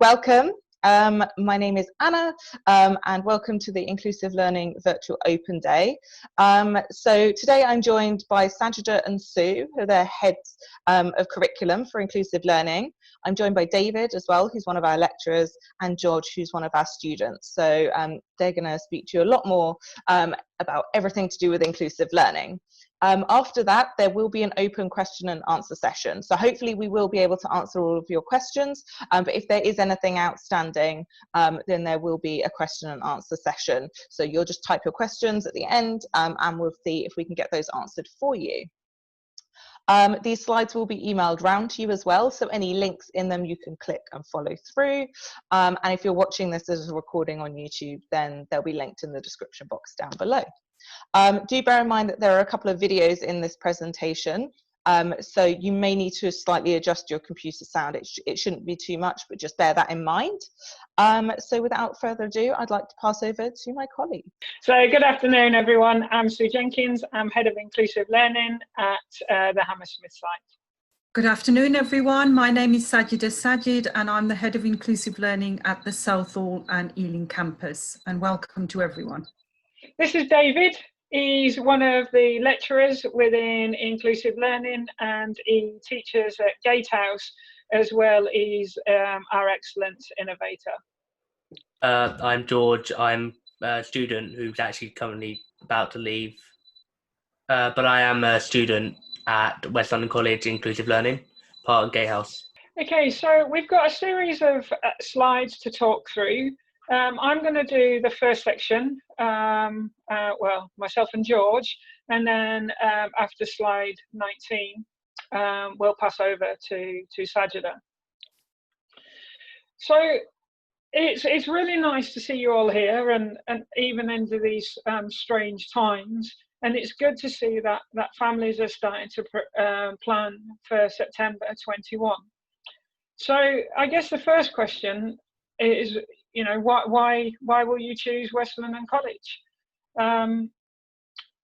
Welcome. My name is Anna, and welcome to the Inclusive Learning Virtual Open Day. So today I'm joined by Sajida and Sue, who are the heads of curriculum for inclusive learning. I'm joined by David as well, who's one of our lecturers, and George, who's one of our students. So they're going to speak to you a lot more about everything to do with inclusive learning. After that, there will be an open question and answer session. So hopefully we will be able to answer all of your questions, but if there is anything outstanding, then there will be a question and answer session. So you'll just type your questions at the end, and we'll see if we can get those answered for you. These slides will be emailed round to you as well, so any links in them you can click and follow through. And if you're watching this as a recording on YouTube, then they'll be linked in the description box down below. Do bear in mind that there are a couple of videos in this presentation, so you may need to slightly adjust your computer sound. It shouldn't be too much, but just bear that in mind. So without further ado, I'd like to pass over to my colleague. So good afternoon, everyone. I'm Sue Jenkins. I'm Head of Inclusive Learning at the Hammersmith site. Good afternoon, everyone. My name is Sajida Sajid, and I'm the Head of Inclusive Learning at the Southall and Ealing campus. And welcome to everyone. This is David. He's one of the lecturers within Inclusive Learning, and he teaches at Gatehouse as well as our Excellence Innovator. I'm George. I'm a student who's actually currently about to leave, but I am a student at West London College Inclusive Learning, part of Gatehouse. Okay, so we've got a series of slides to talk through. I'm going to do the first section, well, myself and George, and then after slide 19, we'll pass over to Sajida. So it's really nice to see you all here, and even into these strange times. And it's good to see that families are starting to plan for September 21. So I guess the first question is, you know, why will you choose West London College?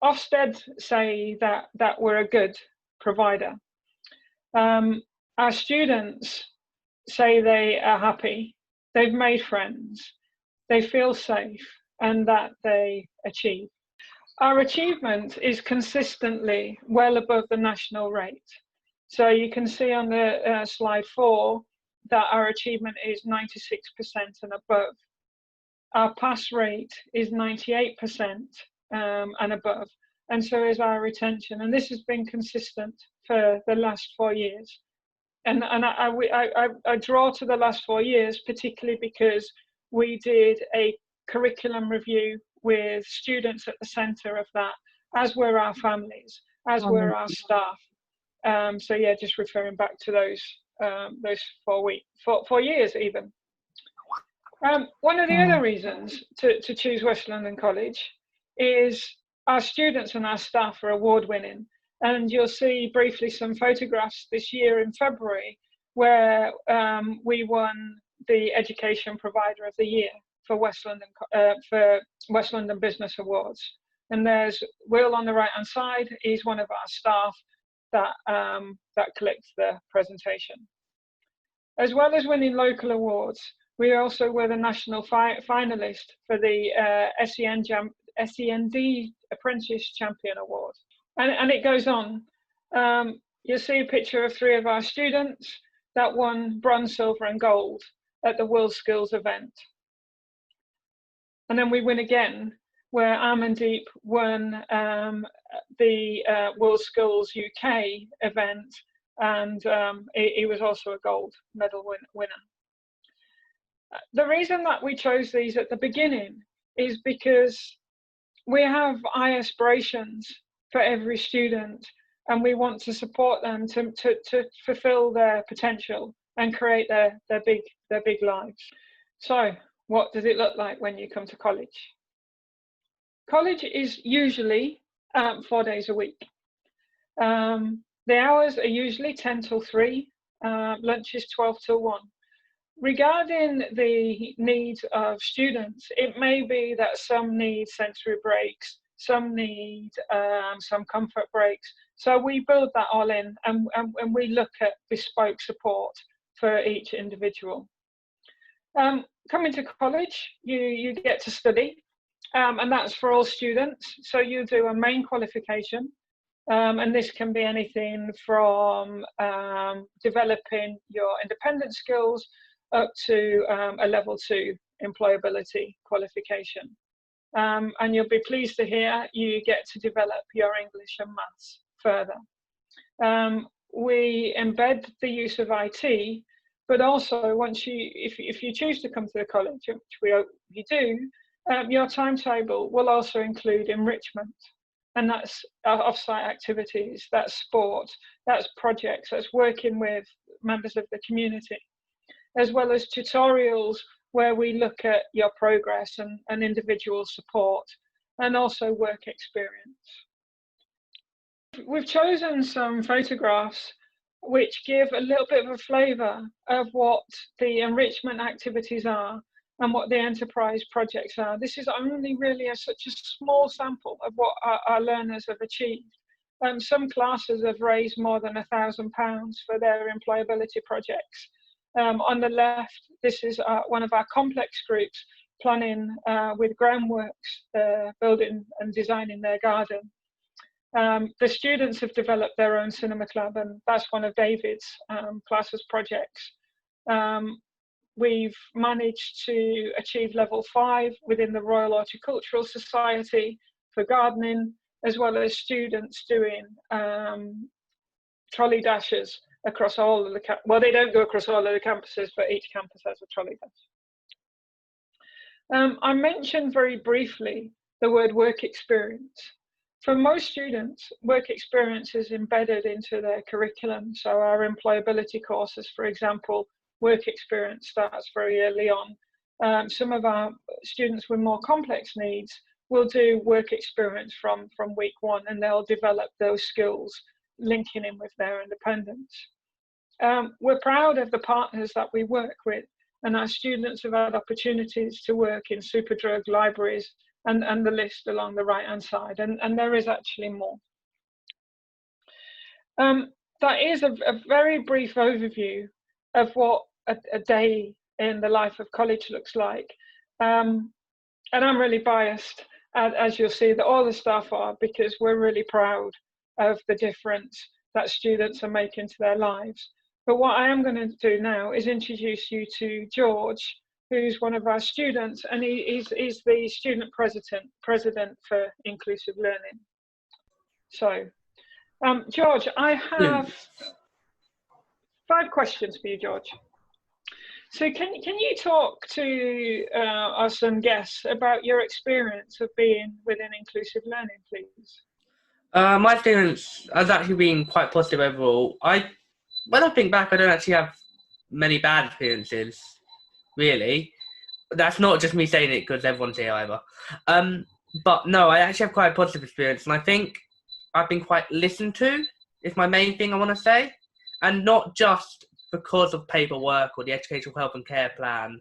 Ofsted say that we're a good provider. Our students say they are happy, they've made friends, they feel safe, and that they achieve. Our achievement is consistently well above the national rate. So you can see on the slide 4 that our achievement is 96% and above. Our pass rate is 98% and above, and so is our retention. And this has been consistent for the last 4 years. And I draw to the last 4 years, particularly because we did a curriculum review with students at the centre of that, as were our families, as were our staff. So yeah, just referring back to those 4 years even. One of the other reasons to choose West London College is our students and our staff are award-winning. And you'll see briefly some photographs this year in February where we won the Education Provider of the Year for West London Business Awards. And there's Will on the right-hand side. He's one of our staff that collects the presentation. As well as winning local awards, we also were the national finalist for the SEND Apprentice Champion Award. And it goes on. You'll see a picture of 3 of our students that won bronze, silver and gold at the World Skills event. And then we win again, where Amandeep won the World Skills UK event, and he was also a gold medal winner. The reason that we chose these at the beginning is because we have high aspirations for every student, and we want to support them to fulfill their potential and create their big lives. So what does it look like when you come to college? College is usually 4 days a week. The hours are usually 10 till 3, lunch is 12 till 1. Regarding the needs of students, it may be that some need sensory breaks, some need some comfort breaks. So we build that all in, and we look at bespoke support for each individual. Coming to college, you get to study, and that's for all students. So you do a main qualification, and this can be anything from developing your independent skills up to a level 2 employability qualification. And you'll be pleased to hear you get to develop your English and maths further. We embed the use of IT, but also once if you choose to come to the college, which you do, your timetable will also include enrichment, and that's off-site activities, that's sport, that's projects, that's working with members of the community, as well as tutorials where we look at your progress and individual support, and also work experience. We've chosen some photographs which give a little bit of a flavour of what the enrichment activities are and what the enterprise projects are. This is only really such a small sample of what our learners have achieved. Some classes have raised more than £1,000 for their employability projects. On the left, this is one of our complex groups planning with groundworks, building and designing their garden. The students have developed their own cinema club, and that's one of David's classes projects. We've managed to achieve level 5 within the Royal Horticultural Society for gardening, as well as students doing trolley dashes across all of the well, they don't go across all of the campuses, but each campus has a trolley dash. I mentioned very briefly the word work experience. For most students, work experience is embedded into their curriculum. So our employability courses, for example, work experience starts very early on. Some of our students with more complex needs will do work experience from week 1, and they'll develop those skills linking in with their independence. We're proud of the partners that we work with, and our students have had opportunities to work in Superdrug libraries, and the list along the right hand side, and there is actually more. That is a very brief overview of what a day in the life of college looks like, and I'm really biased, as you'll see, that all the staff are, because we're really proud of the difference that students are making to their lives. But what I am going to do now is introduce you to George, who's one of our students, and he's the student president for Inclusive Learning. So, George, I have 5 questions for you, George. So can you talk to us and guests about your experience of being within Inclusive Learning, please? My experience has actually been quite positive overall. When I think back, I don't actually have many bad experiences, really. That's not just me saying it because everyone's here either. But no, I actually have quite a positive experience, and I think I've been quite listened to, is my main thing I want to say. And not just because of paperwork or the Educational Health and Care Plan,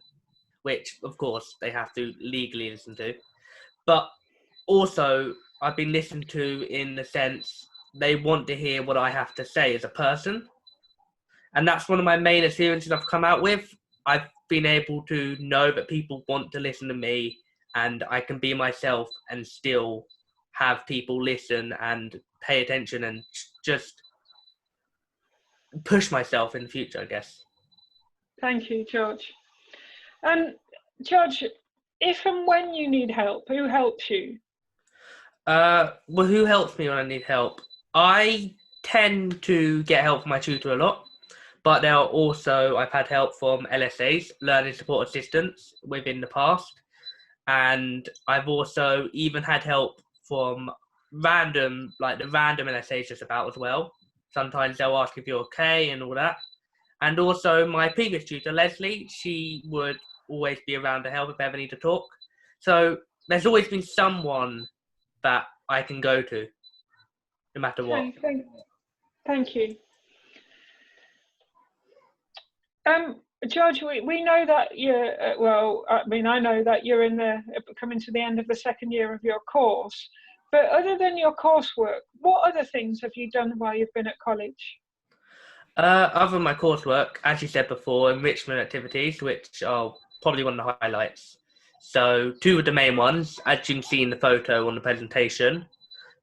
which, of course, they have to legally listen to, but also I've been listened to in the sense they want to hear what I have to say as a person. And that's one of my main experiences I've come out with. I've been able to know that people want to listen to me, and I can be myself and still have people listen and pay attention and just push myself in the future, I guess. Thank you, George. And George, if and when you need help, who helps you? Well, who helps me when I need help? I tend to get help from my tutor a lot, but there are also, I've had help from LSAs, Learning Support Assistants, within the past, and I've also even had help from the random LSAs just about as well. Sometimes they'll ask if you're okay and all that. And also my previous tutor, Leslie, she would always be around to help if I ever need to talk. So there's always been someone that I can go to, no matter what. Thank you. George, we know that you're, I know that you're coming to the end of the 2nd year of your course. But other than your coursework, what other things have you done while you've been at college? Other than my coursework, as you said before, enrichment activities, which are probably one of the highlights. So 2 of the main ones, as you can see in the photo on the presentation,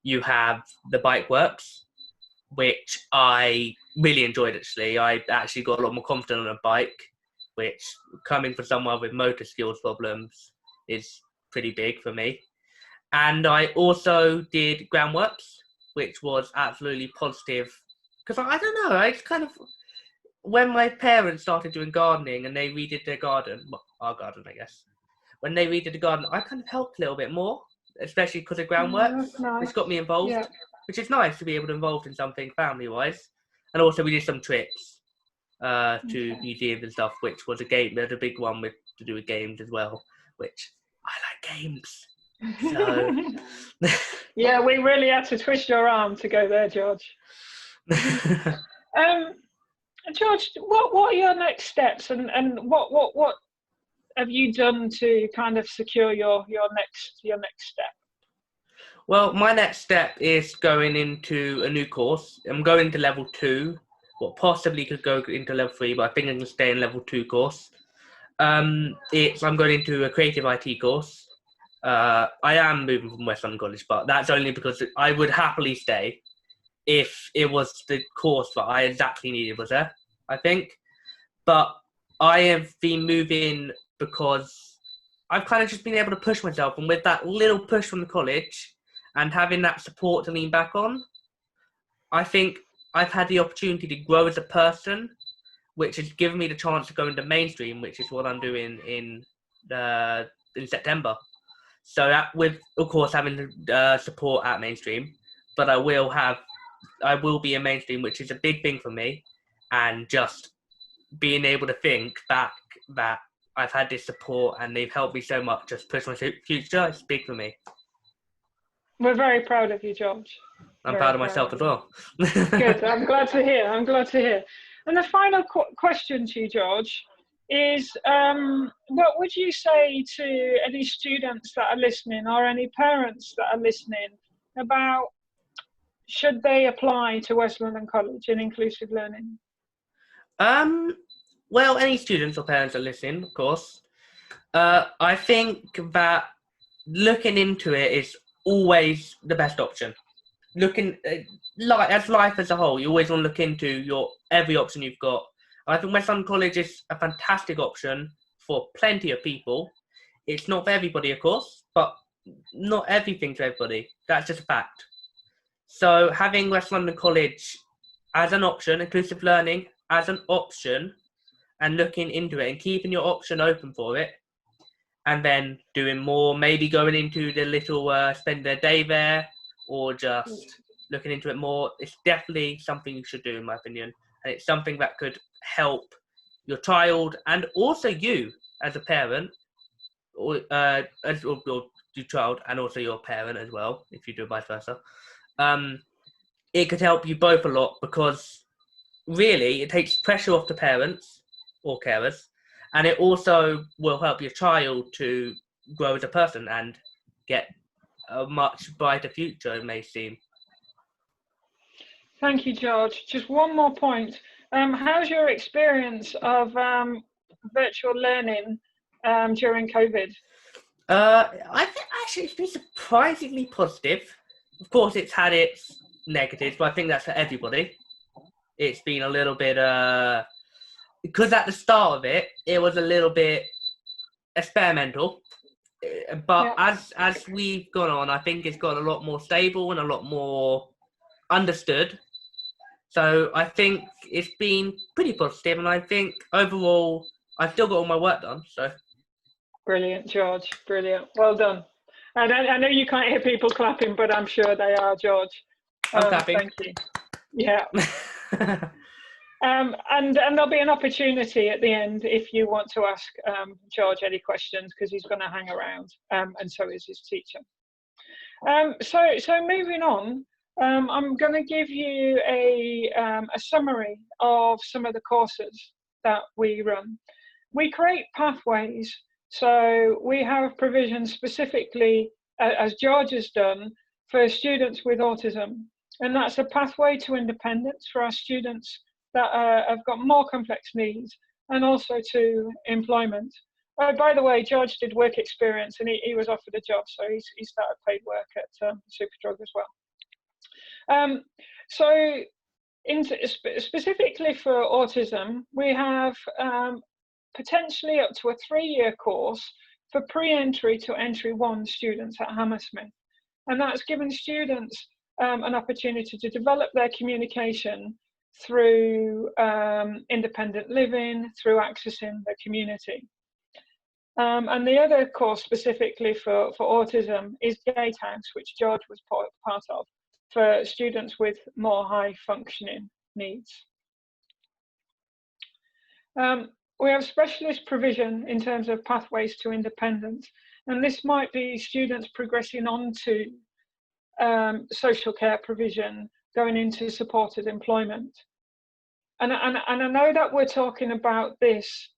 you have the bike works, which I really enjoyed actually. I actually got a lot more confident on a bike, which coming from someone with motor skills problems is pretty big for me. And I also did groundworks, which was absolutely positive. Because I don't know, I kind of, when my parents started doing gardening and they redid their garden, well, our garden, I guess, when they redid the garden, I kind of helped a little bit more, especially because of groundworks, Nice. which got me involved, Yeah. which is nice to be able to involve in something family-wise. And also we did some trips to museums and stuff, which was a game. There's a big one to do with games as well, which I like games. So Yeah, we really had to twist your arm to go there, George. George, what are your next steps, and what have you done to kind of secure your next step? Well, my next step is going into a new course. I'm going to level 2. Well, possibly could go into level 3, but I think I'm going to stay in level 2 course. I'm going into a creative IT course. I am moving from West London College, but that's only because I would happily stay if it was the course that I exactly needed was there, I think. But I have been moving because I've kind of just been able to push myself, and with that little push from the college and having that support to lean back on, I think I've had the opportunity to grow as a person, which has given me the chance to go into mainstream, which is what I'm doing in September. So that, with, of course, having support at mainstream, but I will be in mainstream, which is a big thing for me, and just being able to think back that I've had this support and they've helped me so much, just push my future, it's big for me. We're very proud of you, George. I'm proud of myself as well. Good, I'm glad to hear. And the final question to you, George, is what would you say to any students that are listening, or any parents that are listening, about should they apply to West London College in inclusive learning? Well, any students or parents that listen, of course, I think that looking into it is always the best option. Looking as life as a whole, you always want to look into every option you've got. I think West London College is a fantastic option for plenty of people. It's not for everybody, of course, but not everything for everybody. That's just a fact. So having West London College as an option, inclusive learning as an option, and looking into it and keeping your option open for it, and then doing more, maybe going into the little spend a day there, or just looking into it more, it's definitely something you should do, in my opinion. And it's something that could help your child, and also you as a parent, or your child, and also your parent as well, if you do vice versa. It could help you both a lot, because really it takes pressure off the parents or carers, and it also will help your child to grow as a person and get a much brighter future, it may seem. Thank you, George. Just one more point. How's your experience of virtual learning during COVID? I think actually it's been surprisingly positive. Of course, it's had its negatives, but I think that's for everybody. It's been a little bit, because at the start of it, it was a little bit experimental. But as we've gone on, I think it's got a lot more stable and a lot more understood. So I think it's been pretty positive, and I think overall I've still got all my work done. So brilliant, George. Brilliant. Well done. And I know you can't hear people clapping, but I'm sure they are, George. I'm clapping. Thank you. Yeah. And there'll be an opportunity at the end if you want to ask George any questions, because he's going to hang around, and so is his teacher. So moving on, I'm going to give you a summary of some of the courses that we run. We create pathways, so we have provisions specifically, as George has done, for students with autism, and that's a pathway to independence for our students that have got more complex needs, and also to employment. Oh, by the way, George did work experience, and he was offered a job, so he started paid work at Superdrug as well. So specifically for autism, we have potentially up to a 3-year course for pre-entry to entry 1 students at Hammersmith. And that's given students an opportunity to develop their communication through independent living, through accessing the community. And the other course specifically for autism is Gatehouse, which George was part of, for students with more high functioning needs. We have specialist provision in terms of pathways to independence, and this might be students progressing on to social care provision, going into supported employment. And I know that we're talking about this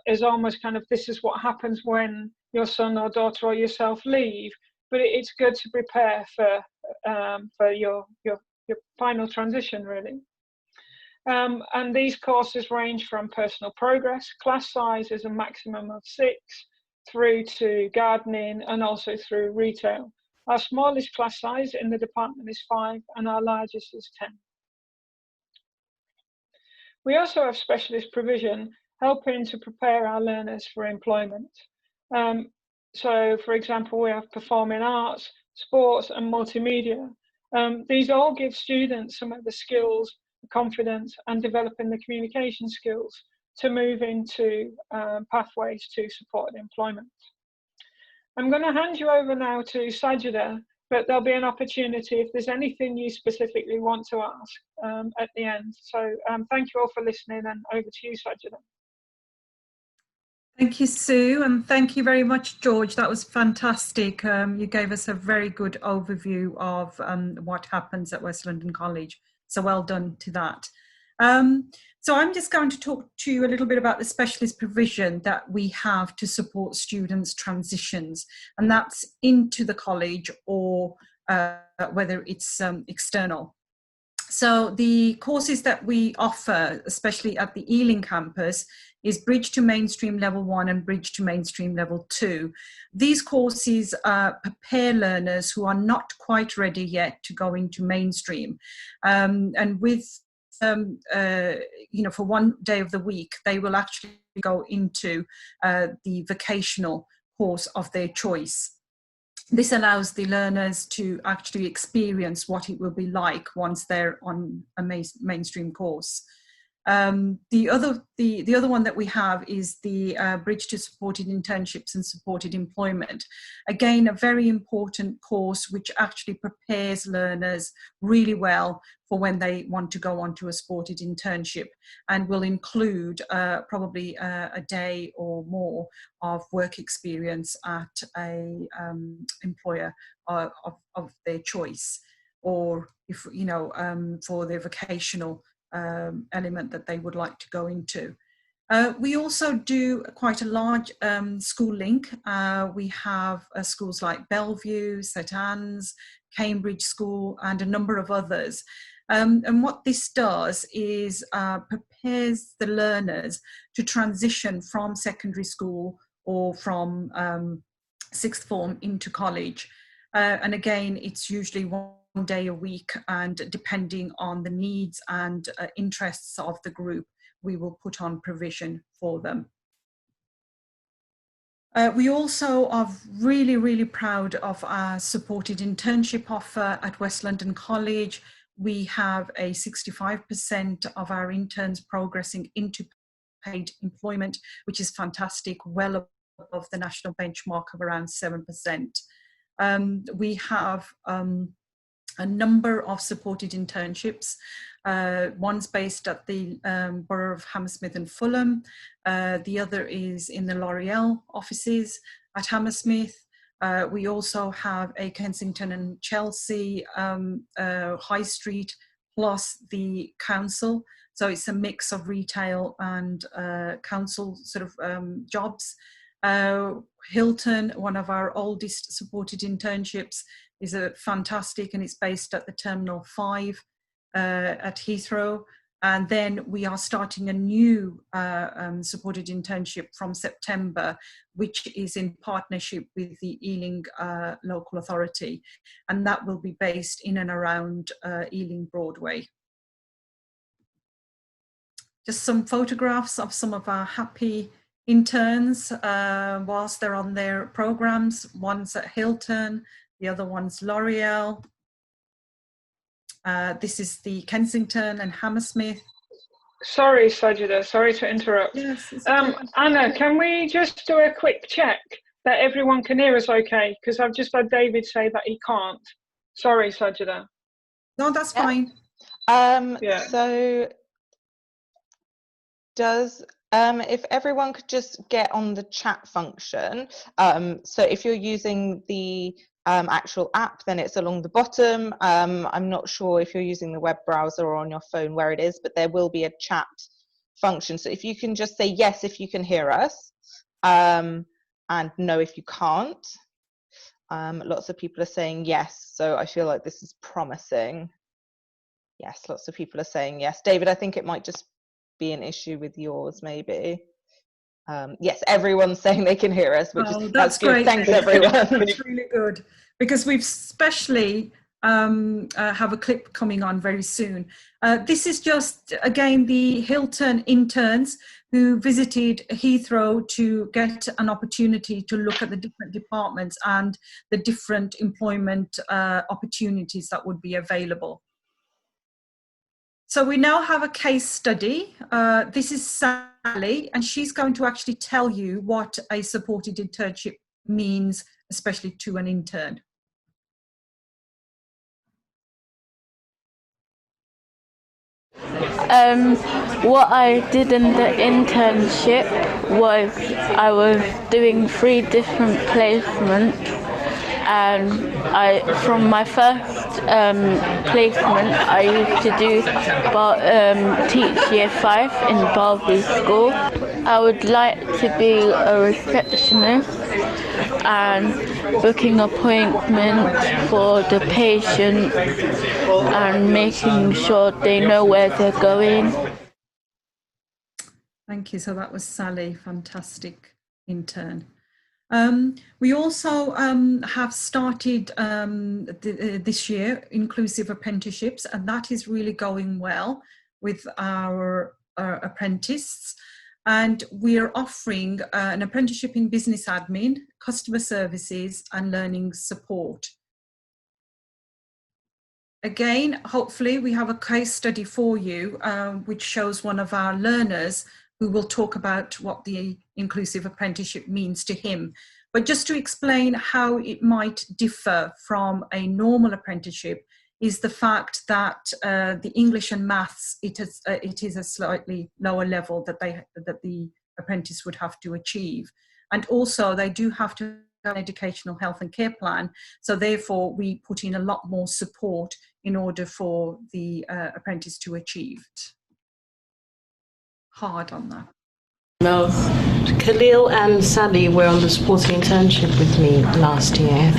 as almost kind of this is what happens when your son or daughter or yourself leave, but it's good to prepare for your final transition, really. And these courses range from personal progress, class size is a maximum of 6, through to gardening and also through retail. Our smallest class size in the department is 5 and our largest is 10. We also have specialist provision helping to prepare our learners for employment. So for example, we have performing arts, sports and multimedia. These all give students some of the skills, confidence and developing the communication skills to move into pathways to supported employment. I'm going to hand you over now to Sajida, but there'll be an opportunity if there's anything you specifically want to ask at the end. So thank you all for listening, and over to you, Sajida. Thank you, Sue, and thank you very much, George. That was fantastic. You gave us a very good overview of what happens at West London College. So well done to that. So I'm just going to talk to you a little bit about the specialist provision that we have to support students' transitions, and that's into the college or whether it's external. So the courses that we offer, especially at the Ealing campus, is Bridge to Mainstream Level 1 and Bridge to Mainstream Level 2. These courses prepare learners who are not quite ready yet to go into mainstream. And with, for 1 day of the week, they will actually go into the vocational course of their choice. This allows the learners to actually experience what it will be like once they're on a mainstream course. The other one that we have is the Bridge to Supported Internships and Supported Employment. Again, a very important course which actually prepares learners really well for when they want to go on to a supported internship, and will include probably a day or more of work experience at a employer of their choice, or if for their vocational element that they would like to go into. We also do quite a large school link. We have schools like Bellevue, St Anne's, Cambridge School, and a number of others. And what this does is prepares the learners to transition from secondary school or from sixth form into college. And again, it's usually 1 day a week, and depending on the needs and interests of the group, we will put on provision for them. We also are really, really proud of our supported internship offer at West London College. We have a 65% of our interns progressing into paid employment, which is fantastic, well above the national benchmark of around 7%. We have a number of supported internships. One's based at the Borough of Hammersmith and Fulham. The other is in the L'Oreal offices at Hammersmith. We also have a Kensington and Chelsea High Street, plus the council. So it's a mix of retail and council sort of jobs. Hilton, one of our oldest supported internships, is a fantastic, and it's based at the Terminal 5 at Heathrow. And then we are starting a new supported internship from September, which is in partnership with the Ealing local authority. And that will be based in and around Ealing Broadway. Just some photographs of some of our happy interns whilst they're on their programs. One's at Hilton, the other one's L'Oreal. This is the Kensington and Hammersmith. Sorry, Sajida, sorry to interrupt. Yes, Anna, can we just do a quick check that everyone can hear us okay? Because I've just had David say that he can't. Sorry, Sajida. No, that's fine. So does if everyone could just get on the chat function, so if you're using the actual app, then it's along the bottom. I'm not sure if you're using the web browser or on your phone where it is, but there will be a chat function. So if you can just say yes if you can hear us, and no if you can't. Lots of people are saying yes, so I feel like this is promising. Yes, lots of people are saying yes. David, I think it might just be an issue with yours, maybe. Yes, everyone's saying they can hear us, which is that's good. Great. Thanks, everyone. That's really good, because we've especially have a clip coming on very soon. This is just, again, the Hilton interns who visited Heathrow to get an opportunity to look at the different departments and the different employment opportunities that would be available. So we now have a case study. This is Sally, and she's going to actually tell you what a supported internship means, especially to an intern. What I did in the internship was I was doing 3 different placements, and from my first placement I used to teach year 5 in Barbury School. I would like to be a receptionist and booking appointments for the patient and making sure they know where they're going. Thank you. So that was Sally, fantastic intern. We also have started this year inclusive apprenticeships, and that is really going well with our apprentices. And we are offering an apprenticeship in business admin, customer services and learning support. Again, hopefully we have a case study for you which shows one of our learners who will talk about what the inclusive apprenticeship means to him. But just to explain how it might differ from a normal apprenticeship is the fact that the English and maths, it is a slightly lower level that the apprentice would have to achieve. And also they do have to have an educational health and care plan. So therefore we put in a lot more support in order for the apprentice to achieve it. Hard on that. No, Khalil and Sally were on the supporting internship with me last year,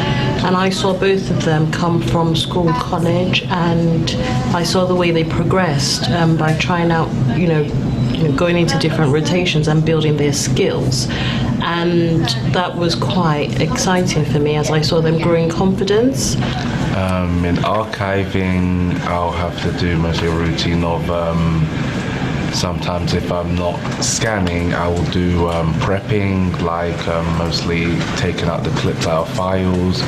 and I saw both of them come from school, college, and I saw the way they progressed by trying out, going into different rotations and building their skills. And that was quite exciting for me as I saw them grow in confidence. In archiving, I'll have to do mostly a routine of sometimes if I'm not scanning, I will do prepping, like mostly taking out the clips out of files,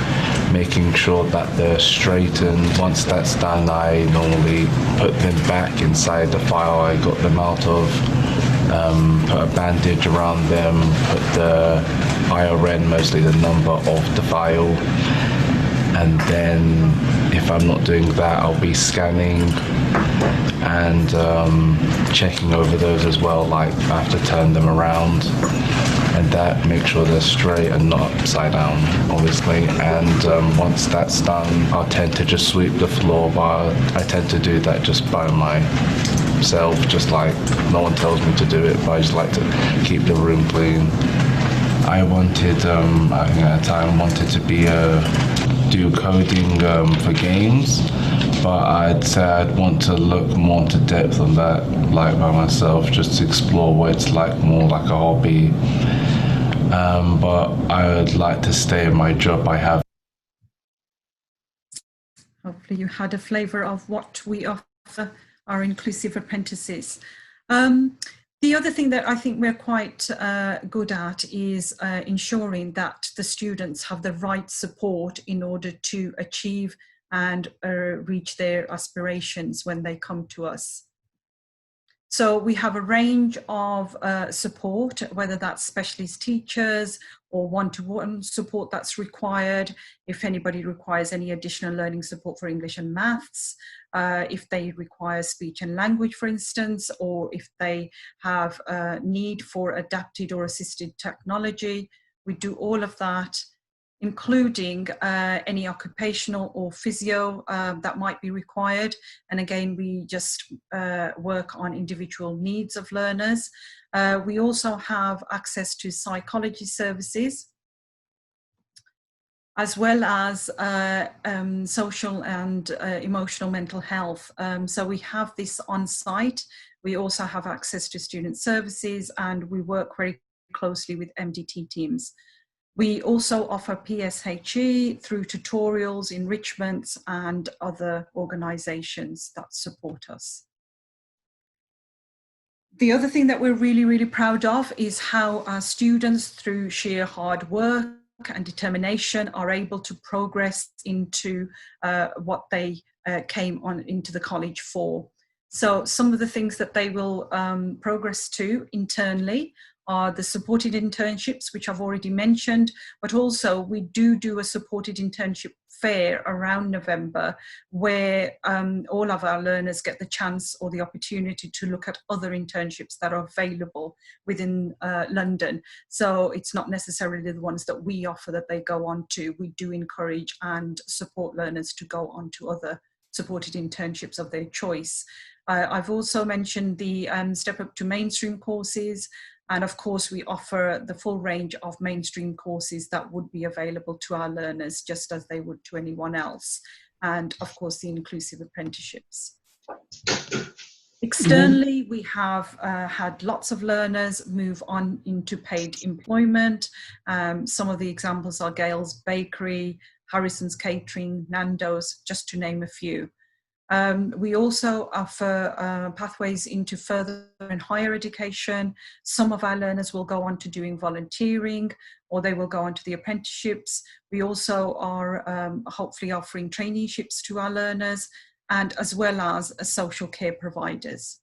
making sure that they're straightened. Once that's done, I normally put them back inside the file I got them out of, put a bandage around them, put the IRN, mostly the number of the file. And then if I'm not doing that, I'll be scanning and checking over those as well, like I have to turn them around and that, make sure they're straight and not upside down, obviously. And once that's done, I'll tend to just sweep the floor, but I tend to do that just by myself, just like no one tells me to do it, but I just like to keep the room clean. I wanted, at the time, to be do coding for games, but I'd say I'd want to look more into depth on that, like by myself, just to explore what it's like, more like a hobby. But I would like to stay in my job I have. Hopefully you had a flavour of what we offer our inclusive apprentices. The other thing that I think we're quite good at is ensuring that the students have the right support in order to achieve and reach their aspirations when they come to us. So we have a range of support, whether that's specialist teachers or one-to-one support that's required, if anybody requires any additional learning support for English and maths, if they require speech and language, for instance, or if they have a need for adapted or assisted technology. We do all of that, including any occupational or physio that might be required. And again, we just work on individual needs of learners. We also have access to psychology services, as well as social and emotional mental health. So we have this on site. We also have access to student services, and we work very closely with MDT teams. We also offer PSHE through tutorials, enrichments, and other organisations that support us. The other thing that we're really, really proud of is how our students, through sheer hard work and determination, are able to progress into what they came on into the college for. So some of the things that they will progress to internally are the supported internships, which I've already mentioned, but also we do a supported internship fair around November, where all of our learners get the chance or the opportunity to look at other internships that are available within London. So it's not necessarily the ones that we offer that they go on to. We do encourage and support learners to go on to other supported internships of their choice. I've also mentioned the Step Up to Mainstream courses. And of course, we offer the full range of mainstream courses that would be available to our learners, just as they would to anyone else. And of course, the inclusive apprenticeships. Externally, we have had lots of learners move on into paid employment. Some of the examples are Gale's Bakery, Harrison's Catering, Nando's, just to name a few. We also offer pathways into further and higher education. Some of our learners will go on to doing volunteering, or they will go on to the apprenticeships. We also are hopefully offering traineeships to our learners, and as well as social care providers.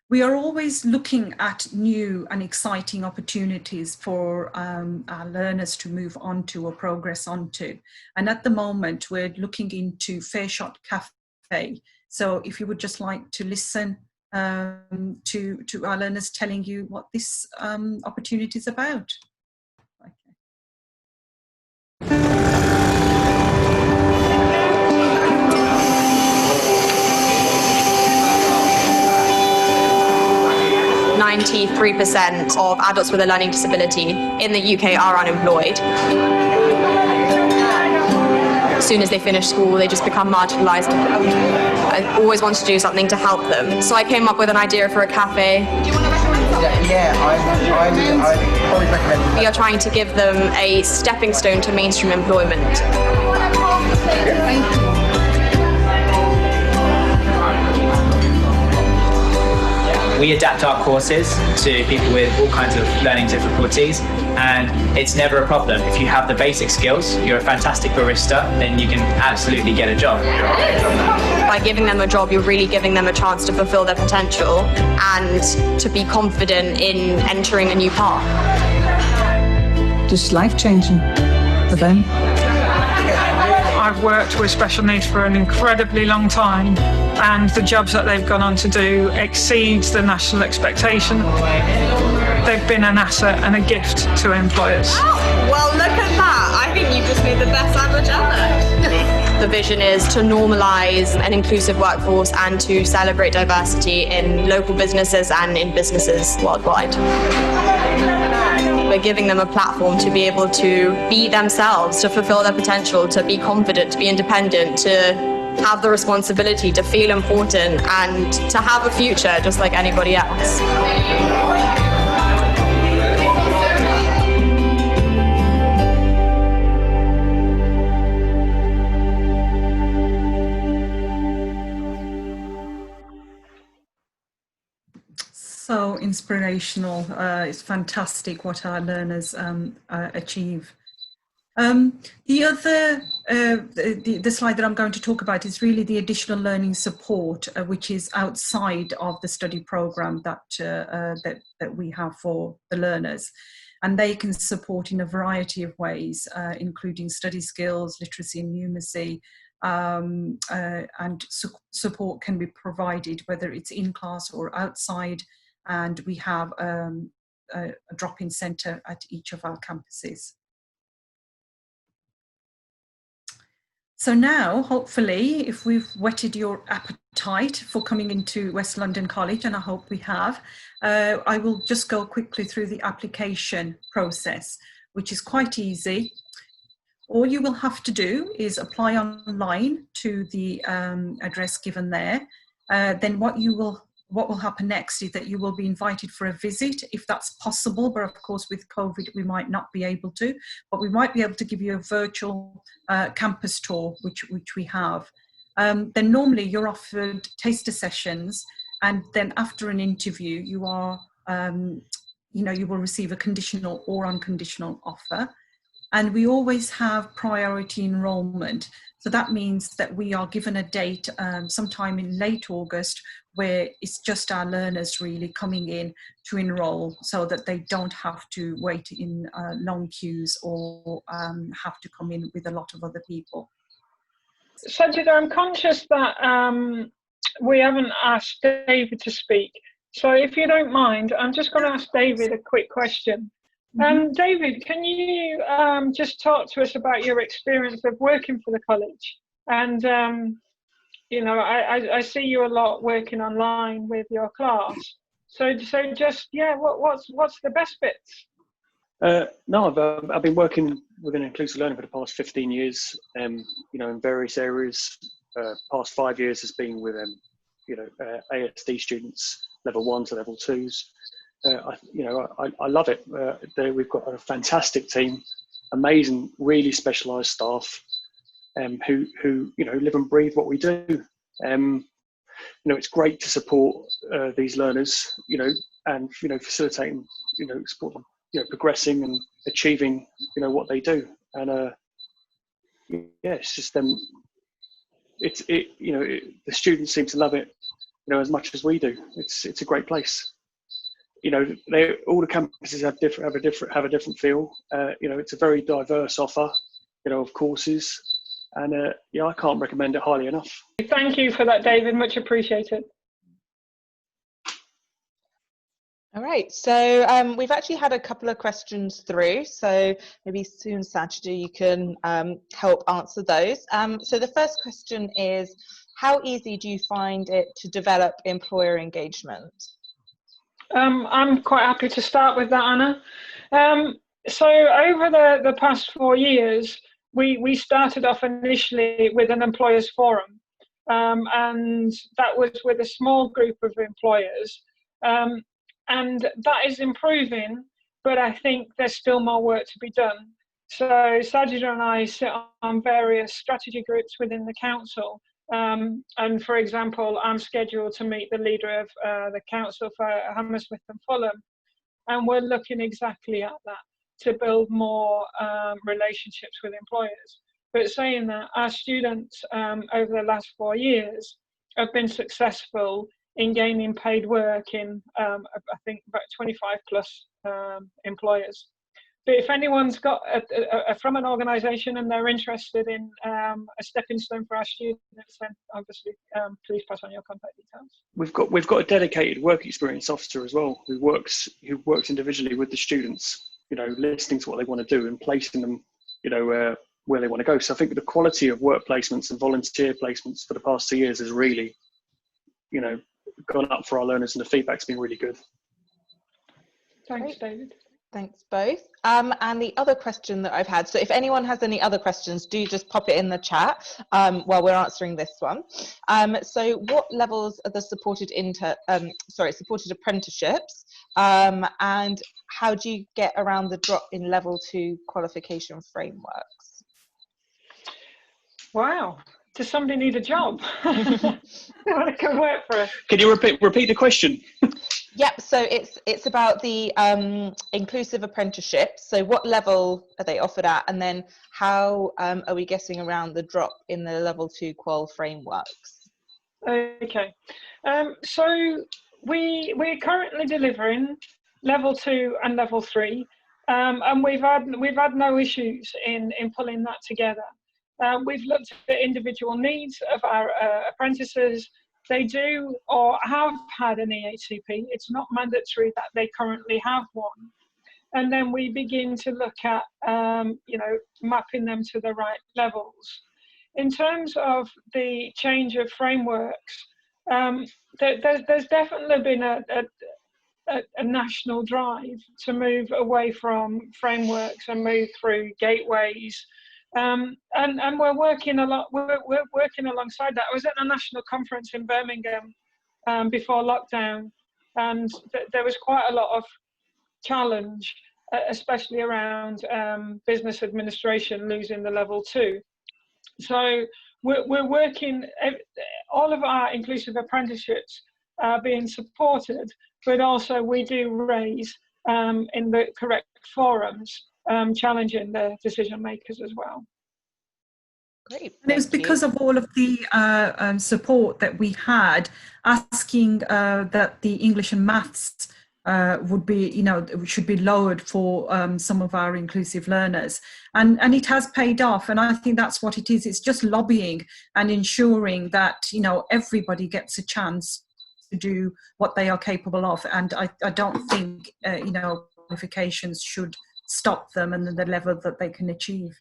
We are always looking at new and exciting opportunities for our learners to move on to or progress onto. And at the moment, we're looking into Fair Shot Cafe. So if you would just like to listen to our learners telling you what this opportunity is about. Okay. 93% of adults with a learning disability in the UK are unemployed. As soon as they finish school, they just become marginalised. I always wanted to do something to help them. So I came up with an idea for a cafe. Yeah, I probably recommend. We are trying to give them a stepping stone to mainstream employment. We adapt our courses to people with all kinds of learning difficulties, and it's never a problem. If you have the basic skills, you're a fantastic barista, then you can absolutely get a job. By giving them a job, you're really giving them a chance to fulfill their potential and to be confident in entering a new path. Just life-changing for them. I've worked with special needs for an incredibly long time, and the jobs that they've gone on to do exceeds the national expectation. They've been an asset and a gift to employers. Oh, well, look at that. I think you've just made the best sandwich ever. The vision is to normalise an inclusive workforce and to celebrate diversity in local businesses and in businesses worldwide. we're giving them a platform to be able to be themselves, to fulfill their potential, to be confident, to be independent, to have the responsibility, to feel important, and to have a future just like anybody else. So inspirational. It's fantastic what our learners achieve. The other, the slide that I'm going to talk about is really the additional learning support, which is outside of the study program that we have for the learners. And they can support in a variety of ways, including study skills, literacy and numeracy, and support can be provided, whether it's in class or outside. And we have a drop-in centre at each of our campuses. So now, hopefully, if we've whetted your appetite for coming into West London College, and I hope we have, I will just go quickly through the application process, which is quite easy. All you will have to do is apply online to the address given there. Then what will happen next is that you will be invited for a visit, if that's possible, but of course with COVID we might not be able to, but we might be able to give you a virtual campus tour, which we have. Then normally you're offered taster sessions, and then after an interview you are, you will receive a conditional or unconditional offer. And we always have priority enrolment. So that means that we are given a date sometime in late August where it's just our learners really coming in to enrol, so that they don't have to wait in long queues or have to come in with a lot of other people. Sajida, I'm conscious that we haven't asked David to speak. So if you don't mind, I'm just going to ask David a quick question. David, can you just talk to us about your experience of working for the college? And, you know, I see you a lot working online with your class. So just, yeah, what's the best bits? No, I've been working within inclusive learning for the past 15 years, you know, in various areas. Past 5 years has been with, you know, ASD students, level 1 to level 2s. I love it. We've got a fantastic team, amazing, really specialised staff, who you know, live and breathe what we do. You know, it's great to support these learners, you know, and you know, facilitating, you know, support them, you know, progressing and achieving, you know, what they do. And yeah, it's just you know, the students seem to love it, you know, as much as we do. It's a great place. You know, all the campuses have a different feel. You know, it's a very diverse offer, you know, of courses, and yeah, I can't recommend it highly enough. Thank you for that, David. Much appreciated. All right, so we've actually had a couple of questions through, so maybe soon, Sajida, you can help answer those. So the first question is, how easy do you find it to develop employer engagement? I'm quite happy to start with that, Anna. So over the past 4 years, we started off initially with an employers forum, and that was with a small group of employers, and that is improving, but I think there's still more work to be done. So Sajida and I sit on various strategy groups within the council. And for example, I'm scheduled to meet the leader of the council for Hammersmith and Fulham, and we're looking exactly at that, to build more relationships with employers. But saying that, our students over the last 4 years have been successful in gaining paid work in, I think, about 25 plus employers. But if anyone's got from an organisation and they're interested in a stepping stone for our students, then obviously please pass on your contact details. We've got a dedicated work experience officer as well, who works individually with the students, you know, listening to what they want to do and placing them, you know, where they want to go. So I think the quality of work placements and volunteer placements for the past 2 years has really, you know, gone up for our learners, and the feedback's been really good. Thanks, David. Thanks both. And the other question that I've had, so if anyone has any other questions, do just pop it in the chat while we're answering this one. So what levels are the supported supported apprenticeships, and how do you get around the drop in level 2 qualification frameworks? Wow, does somebody need a job? They want to come work for us. Can you repeat the question? Yep, so it's about the inclusive apprenticeships. So what level are they offered at, and then how are we getting around the drop in the level 2 qual frameworks? Okay, so we're currently delivering level 2 and level 3, and we've had no issues in pulling that together. We've looked at the individual needs of our apprentices. They do or have had an EHCP. It's not mandatory that they currently have one. And then we begin to look at, mapping them to the right levels. In terms of the change of frameworks, there's definitely been a national drive to move away from frameworks and move through gateways. And we're working a lot. We're working alongside that. I was at a national conference in Birmingham before lockdown, and there was quite a lot of challenge, especially around business administration losing the level 2. So we're working. All of our inclusive apprenticeships are being supported, but also we do raise in the correct forums. Challenging the decision makers as well. Great. And it was because of all of the support that we had, asking that the English and maths would be, should be lowered for some of our inclusive learners. And it has paid off. And I think that's what it is. It's just lobbying and ensuring that, everybody gets a chance to do what they are capable of. And I don't think, qualifications should stop them and the level that they can achieve.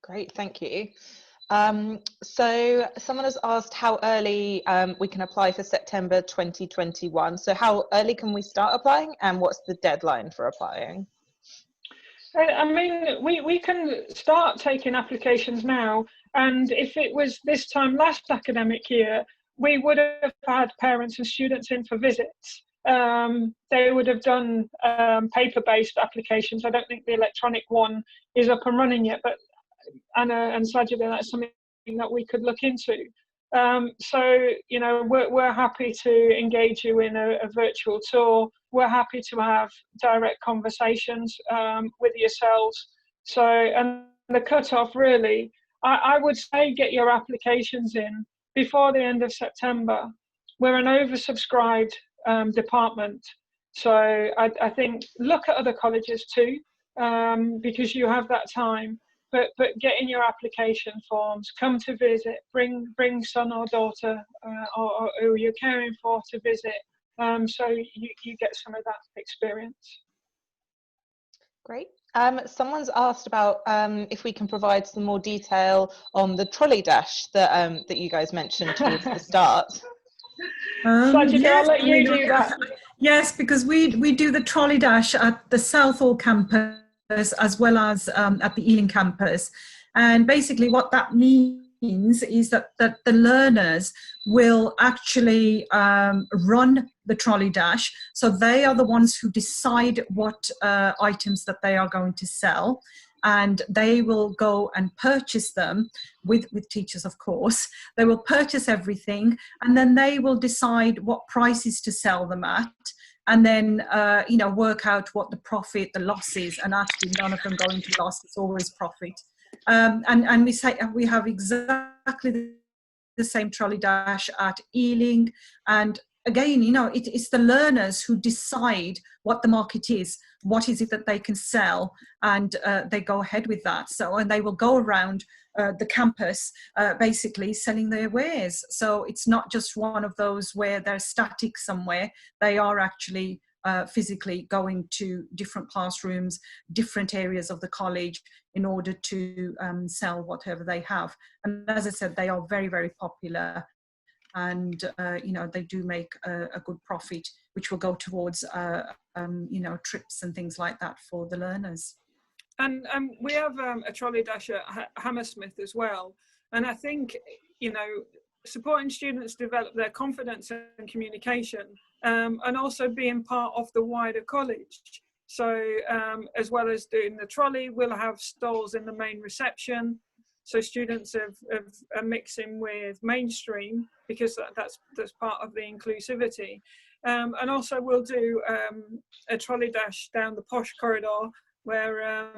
Great, thank you. So someone has asked how early we can apply for September 2021. So how early can we start applying, and what's the deadline for applying? I mean, we can start taking applications now, and if it was this time last academic year, we would have had parents and students in for visits. They would have done paper-based applications. I don't think the electronic one is up and running yet, but Anna and Sajida, that's something that we could look into. So, we're happy to engage you in a virtual tour. We're happy to have direct conversations with yourselves. So, and the cut-off really, I would say get your applications in before the end of September. We're an oversubscribed department, so I think look at other colleges too, because you have that time. But get in your application forms. Come to visit. Bring son or daughter or who you're caring for to visit, so you get some of that experience. Great. Someone's asked about if we can provide some more detail on the trolley dash that you guys mentioned towards the start. Sajida, I'll let you do that. Yes, because we do the trolley dash at the Southall campus as well as at the Ealing campus. And basically what that means is that the learners will actually run the trolley dash. So they are the ones who decide what items that they are going to sell. And they will go and purchase them with teachers, of course. They will purchase everything, and then they will decide what prices to sell them at, and then work out what the profit, the loss is. And actually, none of them go into loss; it's always profit. And we say we have exactly the same trolley dash at Ealing, and again, it's the learners who decide what the market is, what is it that they can sell, and they go ahead with that. So, and they will go around the campus basically selling their wares. So it's not just one of those where they're static somewhere. They are actually physically going to different classrooms, different areas of the college in order to sell whatever they have. And as I said, they are very, very popular. and they do make a good profit, which will go towards trips and things like that for the learners. And we have a trolley dash at Hammersmith as well, and I think supporting students develop their confidence and communication, and also being part of the wider college. So as well as doing the trolley, we'll have stalls in the main reception, so students are mixing with mainstream, because that's part of the inclusivity. And also we'll do a trolley dash down the posh corridor where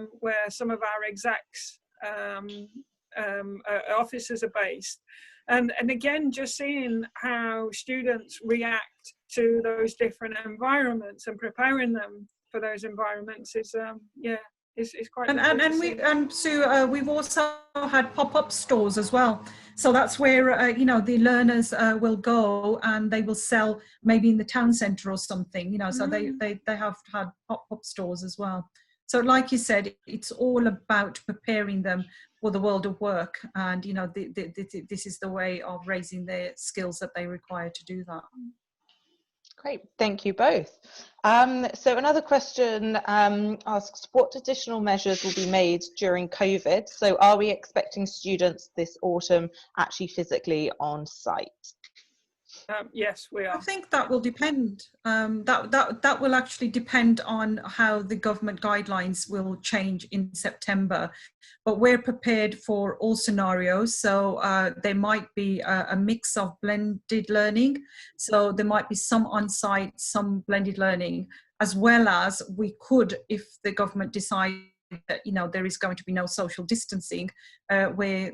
some of our execs officers are based. And again, just seeing how students react to those different environments and preparing them for those environments is quite. And Sue, we've also had pop-up stores as well. So that's where the learners will go and they will sell maybe in the town centre or something. So they have had pop-up stores as well. So like you said, it's all about preparing them for the world of work, and this is the way of raising their skills that they require to do that. Great, thank you both. So another question asks, what additional measures will be made during COVID? So are we expecting students this autumn actually physically on site? Yes, we are. I think that will depend. That will actually depend on how the government guidelines will change in September. But we're prepared for all scenarios. So there might be a mix of blended learning. So there might be some on-site, some blended learning, as well as we could, if the government decides that there is going to be no social distancing, where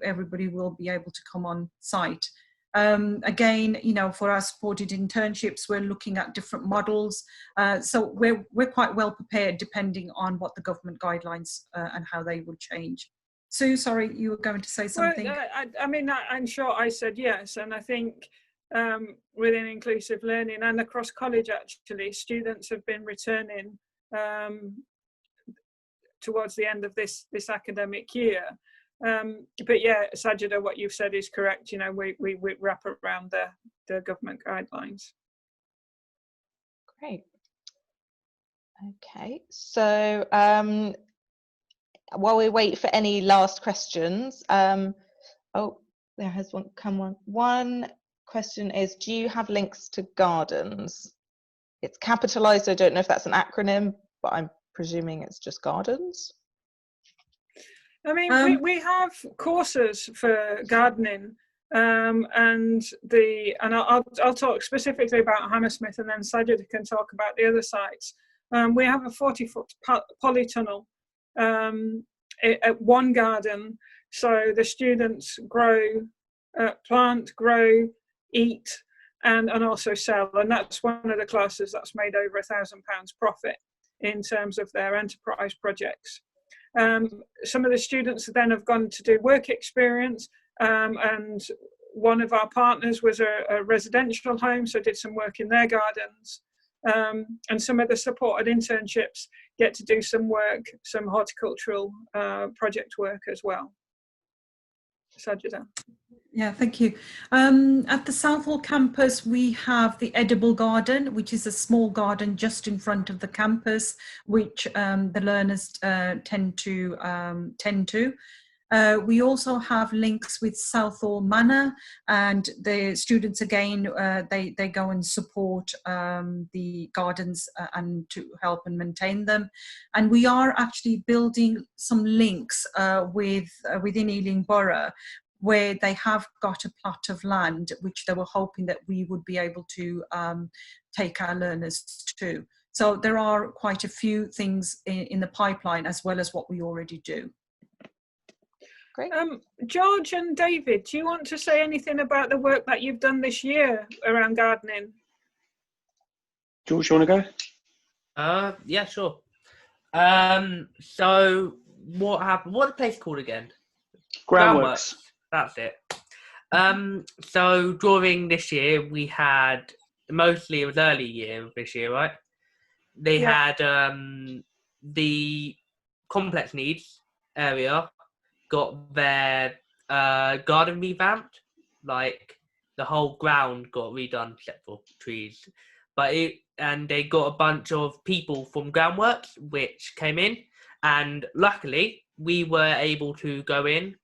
everybody will be able to come on site. Again, for our supported internships, we're looking at different models. So we're quite well prepared depending on what the government guidelines and how they will change. Sue, sorry, you were going to say something. Well, I'm sure I said yes. And I think within inclusive learning and across college, actually, students have been returning towards the end of this academic year. But yeah, Sajida, what you've said is correct. We wrap around the government guidelines. Great. Okay, so while we wait for any last questions, oh, there has one. One question is, do you have links to gardens? It's capitalized. I don't know if that's an acronym, but I'm presuming it's just gardens. I mean, we have courses for gardening, and I'll talk specifically about Hammersmith, and then Sajid can talk about the other sites. We have a 40-foot polytunnel at one garden, so the students plant, grow, eat, and also sell, and that's one of the classes that's made over £1,000 profit in terms of their enterprise projects. Some of the students then have gone to do work experience, and one of our partners was a residential home, so did some work in their gardens, and some of the supported internships get to do some work, some horticultural project work as well. Sajida. Yeah, thank you. At the Southall campus, we have the Edible Garden, which is a small garden just in front of the campus, which the learners tend to. We also have links with Southall Manor, and the students, again, they go and support the gardens and to help and maintain them. And we are actually building some links within Ealing Borough, where they have got a plot of land which they were hoping that we would be able to take our learners to. So there are quite a few things in the pipeline, as well as what we already do. Great. George and David, do you want to say anything about the work that you've done this year around gardening? George, you want to go? Yeah, sure. So what happened? What's the place called again? Groundworks. That's it. So during this year, we had, mostly it was early year of this year, right? They had the complex needs area got their garden revamped, like the whole ground got redone except for trees. And they got a bunch of people from groundworks which came in, and luckily we were able to go in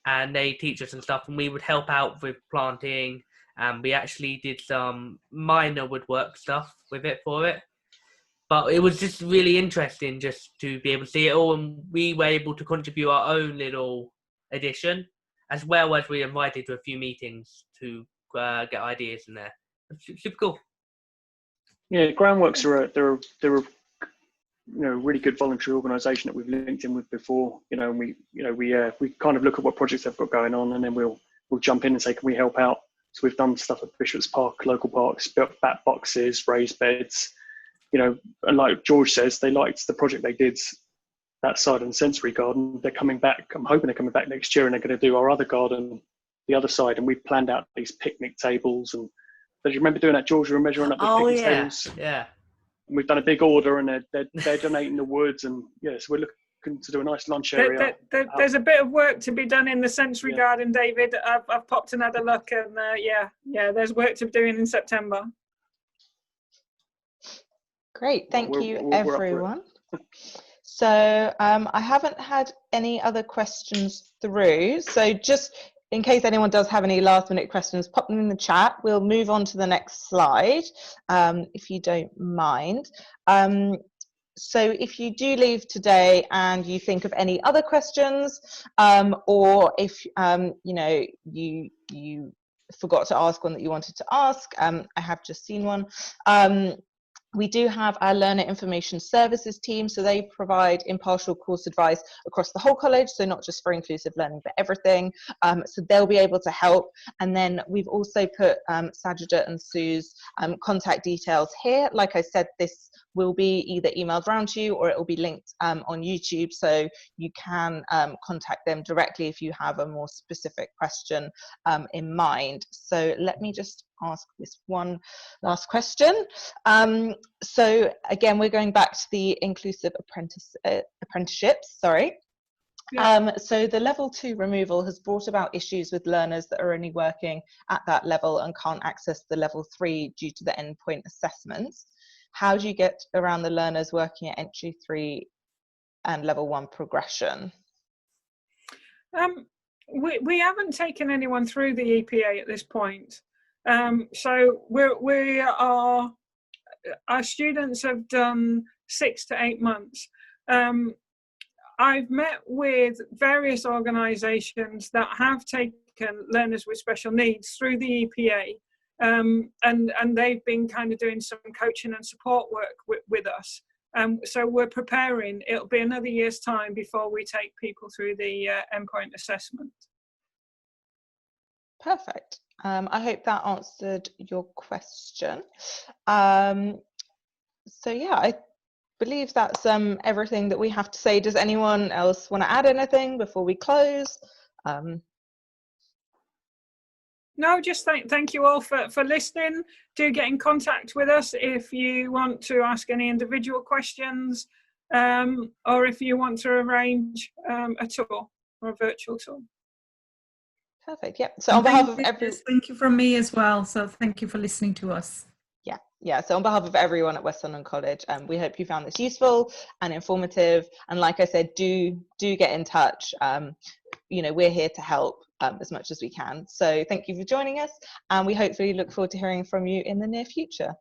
and they teach us and stuff, and we would help out with planting, and we actually did some minor woodwork stuff with it for it. But it was just really interesting just to be able to see it all, and we were able to contribute our own little addition, as well as we were invited to a few meetings to get ideas in there. It's super cool. Yeah, Groundworks they're a really good voluntary organisation that we've linked in with before. And we kind of look at what projects they've got going on, and then we'll jump in and say, can we help out? So we've done stuff at Bishop's Park, local parks, built bat boxes, raised beds. And like George says, they liked the project they did that side of the sensory garden. They're coming back. I'm hoping they're coming back next year, and they're going to do our other garden, the other side. And we've planned out these picnic tables. And do you remember doing that, George? We were measuring up the picnic tables. Yeah. And we've done a big order, and they're donating the woods, and so we're looking to do a nice lunch area. There's a bit of work to be done in the sensory garden, David. I've popped and had a look, and there's work to be doing in September. Great, thank you, everyone. So I haven't had any other questions through. So just in case anyone does have any last minute questions, pop them in the chat. We'll move on to the next slide, if you don't mind. So if you do leave today and you think of any other questions, or if you forgot to ask one that you wanted to ask, I have just seen one. We do have our Learner Information Services team, so they provide impartial course advice across the whole college, so not just for inclusive learning, but everything. So they'll be able to help. And then we've also put Sajida and Sue's contact details here. Like I said, this will be either emailed around to you or it will be linked on YouTube, so you can contact them directly if you have a more specific question in mind. So let me just ask this one last question. So again, we're going back to the inclusive apprenticeships, sorry. So the level 2 removal has brought about issues with learners that are only working at that level and can't access the level 3 due to the endpoint assessments. How do you get around the learners working at entry 3 and level 1 progression? We haven't taken anyone through the EPA at this point. So our students have done 6 to 8 months. I've met with various organisations that have taken learners with special needs through the EPA, and they've been kind of doing some coaching and support work with us. So we're preparing. It'll be another year's time before we take people through the endpoint assessment. Perfect. I hope that answered your question. So yeah, I believe that's everything that we have to say. Does anyone else want to add anything before we close? No, just thank you all for listening. Do get in contact with us if you want to ask any individual questions, or if you want to arrange a tour or a virtual tour. Perfect. Yeah. So on behalf of thank you from me as well. So thank you for listening to us. Yeah. So on behalf of everyone at West London College, we hope you found this useful and informative. And like I said, do get in touch. We're here to help as much as we can. So thank you for joining us, and we hopefully look forward to hearing from you in the near future.